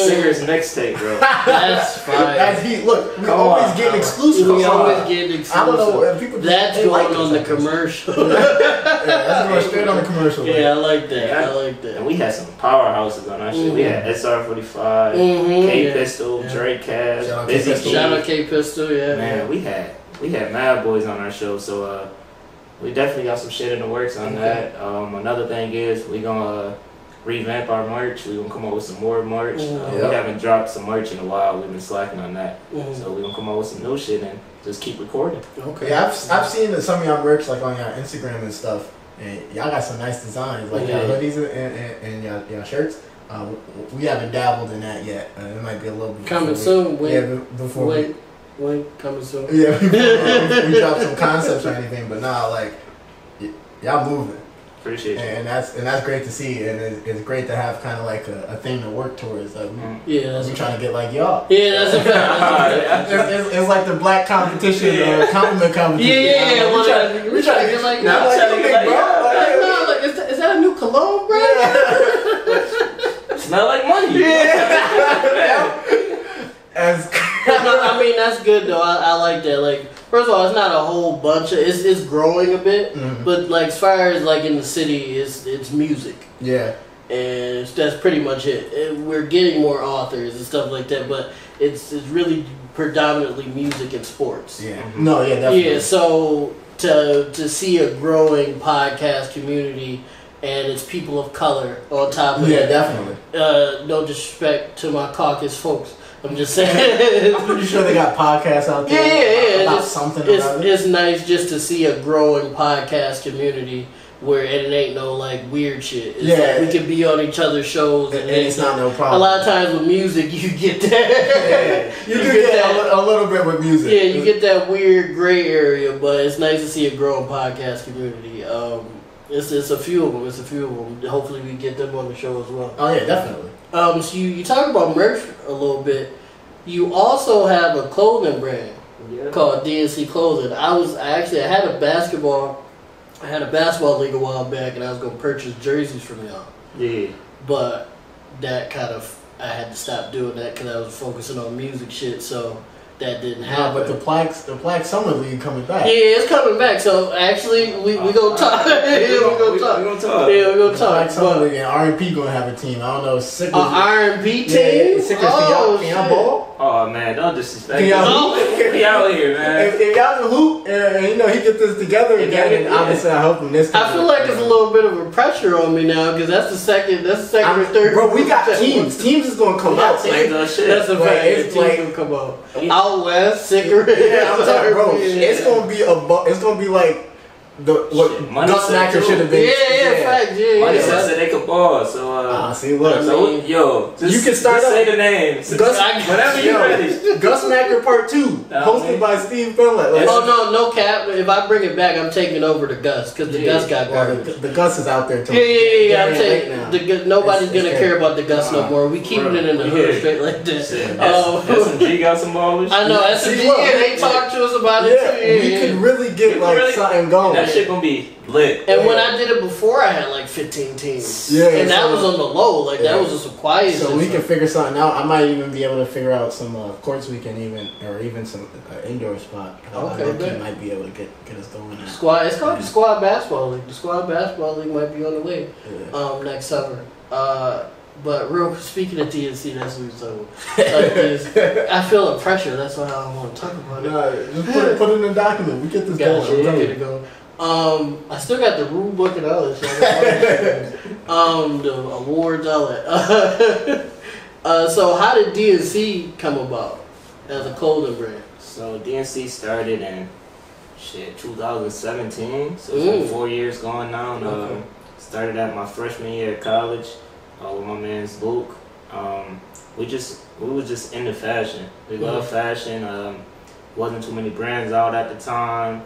Sickerest mixtape, bro. That's fine. That's heat. Look, we always getting exclusive. We always getting exclusive. I don't know if people. That's going on the commercial. That's going straight on the commercial. Yeah, I like that. I like that. And we had some powerhouses on our shit. We had SR45, K Pistol, Drake Cash, Shout out K Pistol. Yeah. Man, we had Mad Boys on our show, so we definitely got some shit in the works on that. Another thing is we gonna revamp our merch. We gonna come up with some more merch. We haven't dropped some merch in a while. We've been slacking on that, so we gonna come up with some new shit and just keep recording. Okay. Yeah, I've seen that some of y'all merch like on your Instagram and stuff, and y'all got some nice designs like y'all hoodies and y'all shirts. We haven't dabbled in that yet. It might be a little bit coming soon. When coming soon. Yeah, we drop some concepts or anything, but nah, like y'all moving. Appreciate you. And that's great to see, and it's great to have kind of like a thing to work towards. Like we trying to get like y'all. Yeah, that's a fact. It's like the black competition, compliment competition. Yeah. We trying to get like y'all. Is that a new cologne, bro? Yeah. Smell like money. Yeah. I mean, that's good though. I like that. Like, first of all, it's not a whole bunch of. It's growing a bit, but like as far as like in the city, it's music. Yeah. And that's pretty much it. We're getting more authors and stuff like that, but it's really predominantly music and sports. Yeah. No. Yeah. Definitely. Yeah. So to see a growing podcast community. And it's people of color on top of it. Yeah, definitely. No disrespect to my caucus folks. I'm just saying. I'm pretty sure they got podcasts out there. Yeah. About something about it. It's nice just to see a growing podcast community where it ain't no like weird shit. It's like we can be on each other's shows. And it's not no problem. A lot of times with music, you get that. You get that a little bit with music. Yeah, you get that weird gray area, but it's nice to see a growing podcast community. It's a few of them. Hopefully we get them on the show as well. Oh yeah, definitely. So you talk about merch a little bit. You also have a clothing brand called DNC Clothing. I had a basketball league a while back, and I was gonna purchase jerseys from y'all. Yeah. But that I had to stop doing that because I was focusing on music shit. So. That didn't happen. But the PLAX Summer League coming back. Yeah, it's coming back. So actually, we gonna talk. We gonna talk. Yeah, we gonna talk. Summer League and R&P gonna have a team. I don't know. R&P team. Yeah, Sickerest. Can y'all ball? Oh man, don't disrespect. Can y'all hoop? We out here, man. If y'all can hoop, and he get this together again, and obviously I hope him this time. I feel like there's a little bit of a pressure on me now because that's the second or third. Bro, we got teams. Teams is gonna come out. That's a fact. Teams gonna come out. Out west, Sickerest. Yeah, I'm talking, bro. It's gonna be like Gus Macker should have been. Yeah, fact. Yeah. Money said they could ball. So see, look. You can start say the names. Whenever you're ready. Gus Macker Part 2, hosted by Steve Billett. No cap. If I bring it back, I'm taking over to Gus because the Gus got garbage. The Gus is out there too. Yeah. I'm taking nobody's gonna care about the Gus no more. We keeping it in the hood straight like this. S&G got some ballers. I know S&G. They talked to us about it too. We could really get something going. That shit gonna be lit. And when I did it before, I had like 15 teams. Yeah, and that was on the low. Like that was just a quiet. So we can figure something out. I might even be able to figure out some courts we can even some indoor spot. Okay, might be able to get us going. Squad. It's called the Squad Basketball League. The Squad Basketball League might be on the way next summer. But speaking of DNC, that's what we're talking about. I feel the pressure. That's why I don't want to talk about it. Nah, just put it in the document. We get this going. Get it going. I still got the rule book and all that shit. The awards, all that. So how did DNC come about as a clothing brand? So DNC started in 2017. So it's been 4 years going now. Started at my freshman year at college with my man's Luke. We was just into fashion. We love fashion. Wasn't too many brands out at the time.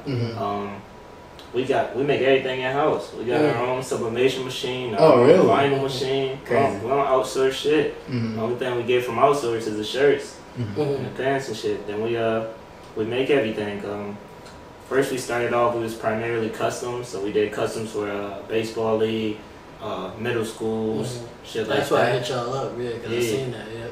We make everything in house. We got our own sublimation machine, vinyl machine. We don't outsource shit. The only thing we get from outsource is the shirts and the pants and shit. Then we make everything. First we started off, it was primarily customs. So we did customs for a baseball league, middle schools, shit like that. That's why I hit y'all up, because I seen that. Yeah.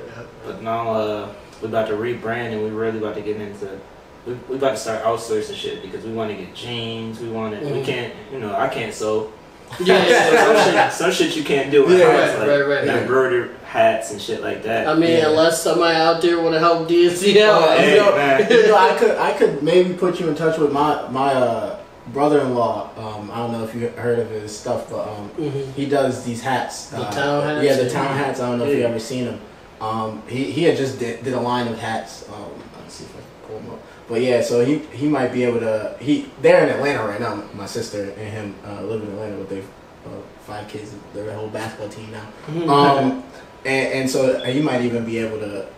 But now we about to rebrand, and we really about to get into. We about to start outsourcing shit because we want to get jeans. We want to. We can't. I can't sew. Yeah. Some shit you can't do. Right. Embroidered hats and shit like that. I mean, unless somebody out there want to help DNC out. I could maybe put you in touch with my brother-in-law. I don't know if you heard of his stuff, but he does these hats. The town hats. Yeah, the town hats. I don't know if you ever seen them. He had just did a line of hats. Let's see if I can pull them up. But yeah, so he might be able to. They're in Atlanta right now. My sister and him live in Atlanta with their 5 kids. They're a whole basketball team now. And so he might even be able to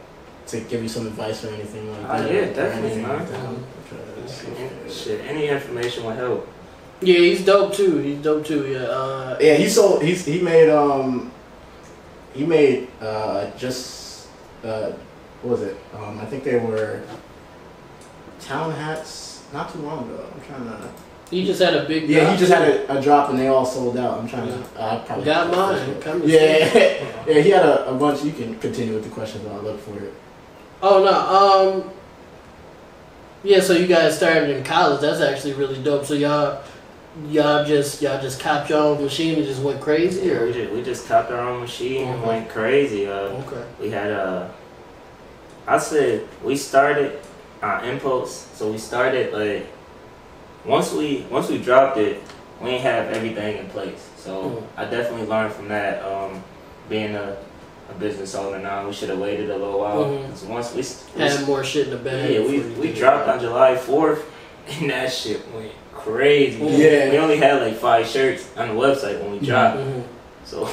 give you some advice or anything like that. Yeah, definitely, man. Shit, any information will help. Yeah, he's dope too. Yeah. Yeah, he made just what was it? I think they were town hats not too long ago. I'm trying to. He just had a big. Yeah, drop. he just had a drop and they all sold out. I'm trying to. Probably got mine. Come yeah, he had a bunch. You can continue with the questions while I look for it. Oh no. Yeah, so you guys started in college. That's actually really dope. So y'all just copped your own machine and just went crazy, Yeah, or we just copped our own machine and went crazy. Okay. We had I said we started on impulse. So we started like once we dropped it, we ain't have everything in place. So I definitely learned from that. Being a business owner now, we should have waited a little while. So once we had more shit in the bag. Yeah, we dropped on July 4th, and that shit went crazy. Yeah, we only had like 5 shirts on the website when we dropped. So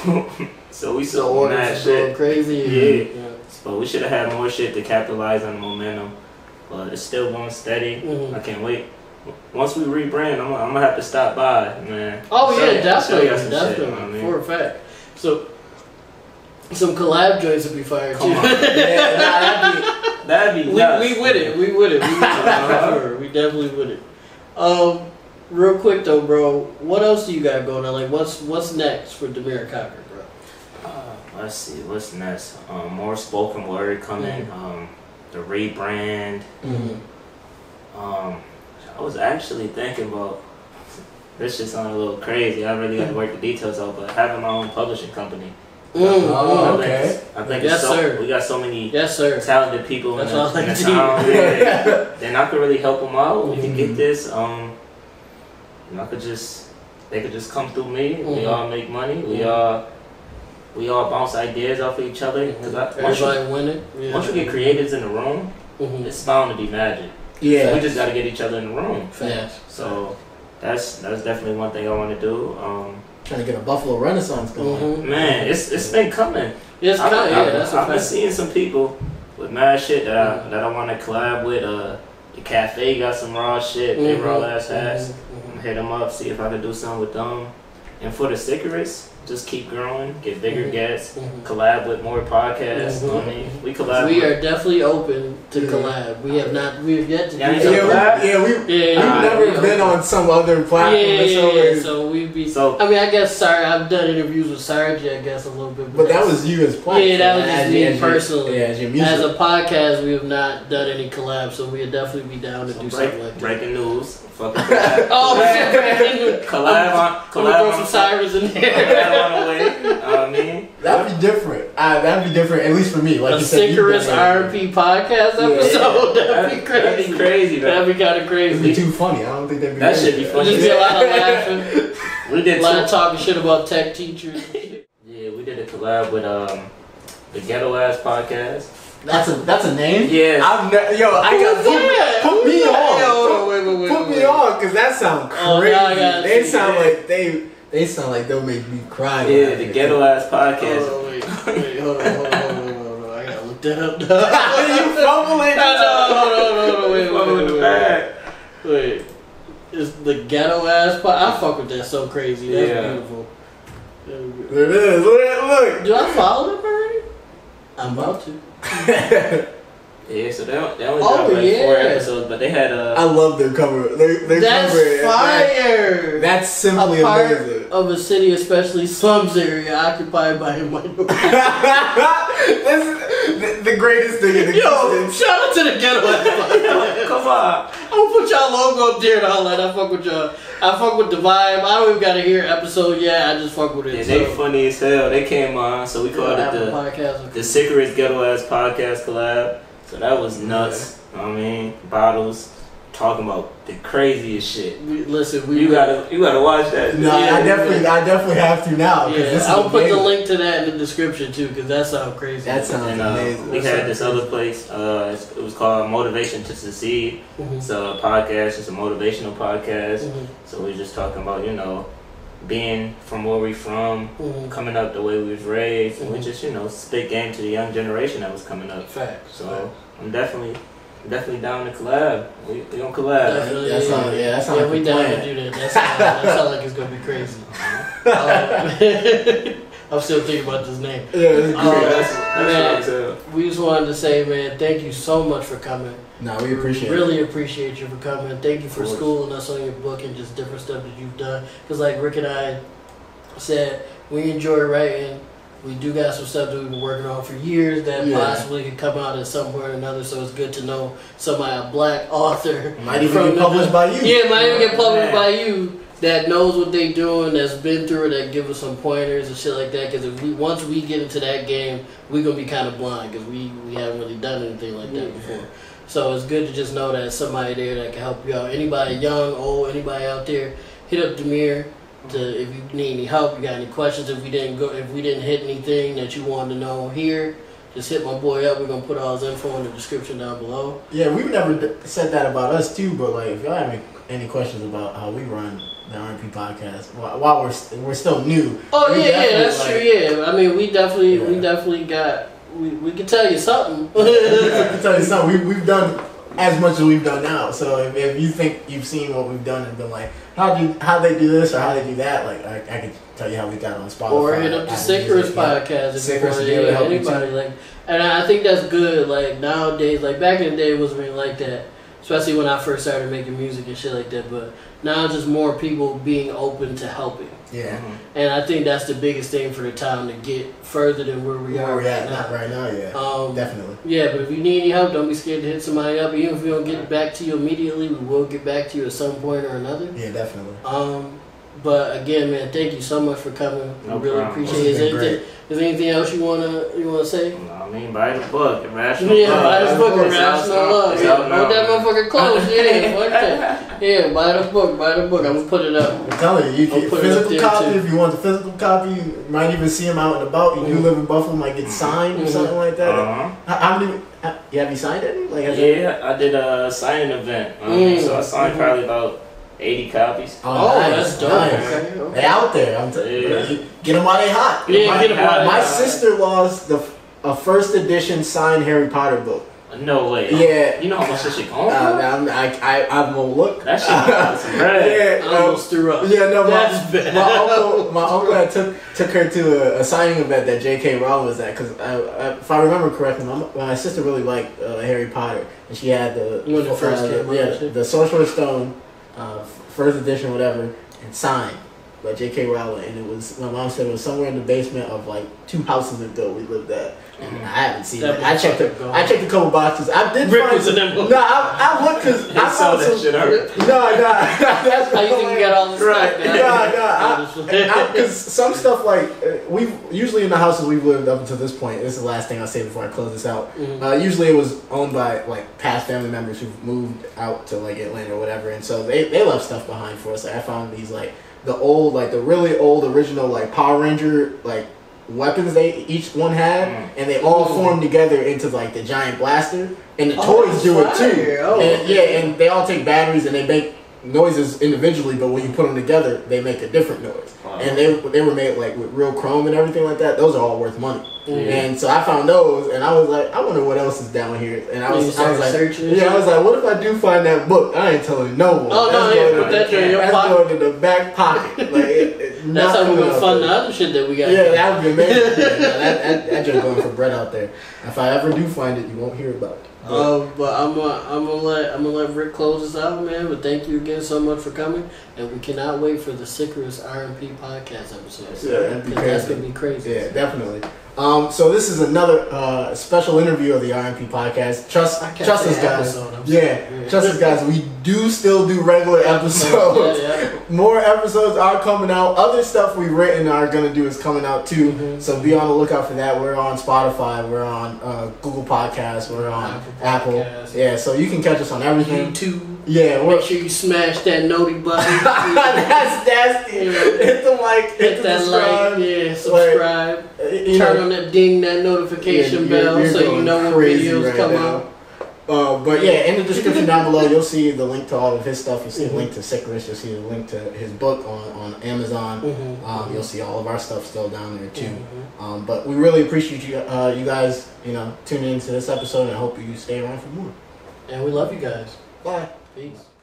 we sold that shit crazy. Yeah. But we should have had more shit to capitalize on the momentum. But it's still going steady. I can't wait. Once we rebrand, I'm gonna have to stop by, man. Oh yeah, definitely, shit, for a fact. So some collab joints would be fire too. Yeah, that'd be nuts. We with it. We definitely with it. Real quick though, bro. What else do you got going on? Like, what's next for Demere Coker, bro? Let's see, what's next? More spoken word coming. The rebrand. I was actually thinking about. This just sounds a little crazy. I really got to work the details out, but having my own publishing company. Okay. I think sir. We got so many talented people in the town. Then I could really help them out. We can get this. They could just come through me. We all make money. We all bounce ideas off of each other. Once you get creatives in the room, it's bound to be magic. Yeah. So we just got to get each other in the room. Fast. So that's definitely one thing I want to do. Trying to get a Buffalo Renaissance going. Man, it's been coming. It's coming. I've been seeing some people with mad shit that I want to collab with. The cafe got some raw shit. They raw ass hats. I'm gonna hit them up, see if I can do something with them. And for the Sickerest, just keep growing, get bigger guests, collab with more podcasts. I mean, we collab. We are definitely open to collab. We have yet to do something. We've never been on some other platform. So we'd be. I mean, I guess I've done interviews with Sarge, I guess a little bit. But that was you as platform. Yeah, that was just me personally. As your music. As a podcast, we have not done any collabs, so we'd definitely be down to do something like that. Breaking news. Fucking collab. Collab on some sirens in there. I mean, that'd be different. That'd be different, at least for me. Like a Sickerest R&P Podcast episode. That'd be crazy. That'd be crazy. That'd be kind of crazy. It'd be too funny. I don't think that'd be. That should be funny. There'd be a lot of laughing. We did a lot of talking shit about tech teachers. Yeah, we did a collab with the Ghetto Ass Podcast. That's a name? Yeah. Put me on. Wait. Put me on, because that sounds crazy. They sound like they'll make me cry. Yeah, the Ghetto Ass Podcast. Oh, wait, hold on. I gotta look that up. You fumbling? No, wait. It's the Ghetto Ass Podcast. I fuck with that so crazy. That's beautiful. It is. Look. Do I follow them already? I'm about to. Yeah, so they only dropped like 4 episodes, but they had I love their cover. Their that's cover, fire. That's simply a part amazing. Of a city, especially slums area, occupied by a minority. This is the greatest thing in existence. Yo, shout out to the ghetto. come on. I'm gonna put y'all logo up there and all that. I fuck with y'all. I fuck with the vibe. I don't even gotta hear an episode yet. I just fuck with it. Yeah, they funny as hell. They came on, so we called it the Sickerest Ghetto Ass Podcast collab. So that was nuts. Yeah. I mean, bottles talking about the craziest shit. You gotta watch that. No, I definitely have to now. Yeah, I'll put the link to that in the description too, because that sounds crazy. That sounds amazing. We had this other place. It was called Motivation to Succeed. Mm-hmm. It's a podcast. It's a motivational podcast. Mm-hmm. So we're just talking about being from where we from, mm-hmm. coming up the way we was raised, mm-hmm. and we just spit game to the young generation that was coming up. Facts. So I'm definitely down to collab. We gonna collab. Definitely. That sounds like we down to do that. That sounds like it's gonna be crazy. I'm still thinking about this name. Yeah, that's we just wanted to say, man, thank you so much for coming. No, we appreciate really appreciate you for coming. Thank you for schooling us on your book and just different stuff that you've done. Because like Rick and I said, we enjoy writing. We do got some stuff that we've been working on for years that possibly could come out at some point or another. So it's good to know somebody, a black author. Might even get published by you. Yeah, might even get published by you. That knows what they doing, that's been through it, that give us some pointers and shit like that. Because once we get into that game, we're gonna be kind of blind because we haven't really done anything like that before. So it's good to just know that somebody there that can help you out. Anybody young, old, anybody out there, hit up Demere if you need any help. You got any questions? If we didn't hit anything that you wanted to know here, just hit my boy up. We're gonna put all his info in the description down below. Yeah, we've never said that about us too, but like if y'all have any questions about how we run the R&P podcast while we're still new. Oh yeah, that's true. Yeah, I mean we definitely got we can tell you something. We can tell you something. We've done as much as we've done now. So if you think you've seen what we've done and been like, how they do this or how they do that, like I can tell you how we got on Spotify. Or hit up the Sickerest Podcast if you want to help anybody. Like, and I think that's good. Like nowadays, like back in the day, it wasn't really like that. Especially when I first started making music and shit like that. But now just more people being open to helping. Yeah. Mm-hmm. And I think that's the biggest thing for the town to get further than where we are right now. Right now, yeah. Definitely. Yeah, but if you need any help, don't be scared to hit somebody up. Even if we don't get back to you immediately, we will get back to you at some point or another. Yeah, definitely. But again, man, thank you so much for coming. No really problem. appreciate it. Is there anything else you wanna say? I mean, buy the book, Irrational Love. Yeah, buy this book, Irrational Love. Hold that motherfucker close. Yeah, fuck that. Yeah, buy the book. I'm gonna put it up. I'm telling you, you get physical copy if you want the physical copy. You might even see them out and about. You do live in Buffalo, might get signed or something like that. How many? Have you signed any? I did a signing event. So I signed probably about 80 copies. Oh, that's dope. Nice. Okay. They out there. I'm telling you. Get them while they hot. Yeah, get them while they hot. My sister lost a first edition signed Harry Potter book. No way. Yeah. You know how much this shit going for? I won't look. That shit got some bread. I almost threw up. Yeah, no, that's bad. My uncle had took her to a signing event that J.K. Rowling was at, because if I remember correctly, my sister really liked Harry Potter, and she had the Sorcerer's Stone, first edition, whatever, and signed by J.K. Rowling, and it was, my mom said it was somewhere in the basement of like 2 houses ago we lived at. And I haven't seen it. I checked a couple boxes. I did find some. No, I looked because I saw that shit out. No. That's how you think you got all this stuff? No. Because some stuff like we've usually in the houses we've lived up until this point. This is the last thing I'll say before I close this out. Usually it was owned by like past family members who've moved out to like Atlanta or whatever, and so they left stuff behind for us. Like I found these like the really old original like Power Ranger like weapons they each one had, and they all formed together into like the giant blaster, and the toys do it too. And they all take batteries and they make noises individually, but when you put them together, they make a different noise. Wow. And they were made like with real chrome and everything like that. Those are all worth money. Mm-hmm. And so I found those, and I was like, I wonder what else is down here. And I was like, I was like, what if I do find that book? I ain't telling no one. Oh no, put that in your pocket. That's going in the back pocket. Like, that's how we're gonna fund the other shit that we got. Yeah, that would be amazing. That just going for bread out there. If I ever do find it, you won't hear about it. But I'm gonna let Rick close this out, man. But thank you again so much for coming, and we cannot wait for the Sickerest R&P Podcast episode. Yeah, that's gonna be crazy. Yeah, definitely. So this is another special interview of the R&P Podcast. Trust us, guys. Trust us, guys. We do still do regular episodes. More episodes are coming out. Other stuff we've written are gonna do is coming out too. Mm-hmm. So be on the lookout for that. We're on Spotify. We're on Google Podcasts. We're on Apple. Yeah, so you can catch us on everything. YouTube. Yeah, make sure you smash that noti button. that's hit the like, hit that subscribe. Like, subscribe. Turn on that ding, that notification bell, so you know when videos come out. But yeah, in the description down below, you'll see the link to all of his stuff. You'll see the link to Sickerest. You'll see the link to his book on Amazon. You'll see all of our stuff still down there too. But we really appreciate you guys, tuning into this episode, and I hope you stay around for more. And we love you guys. Bye. Peace.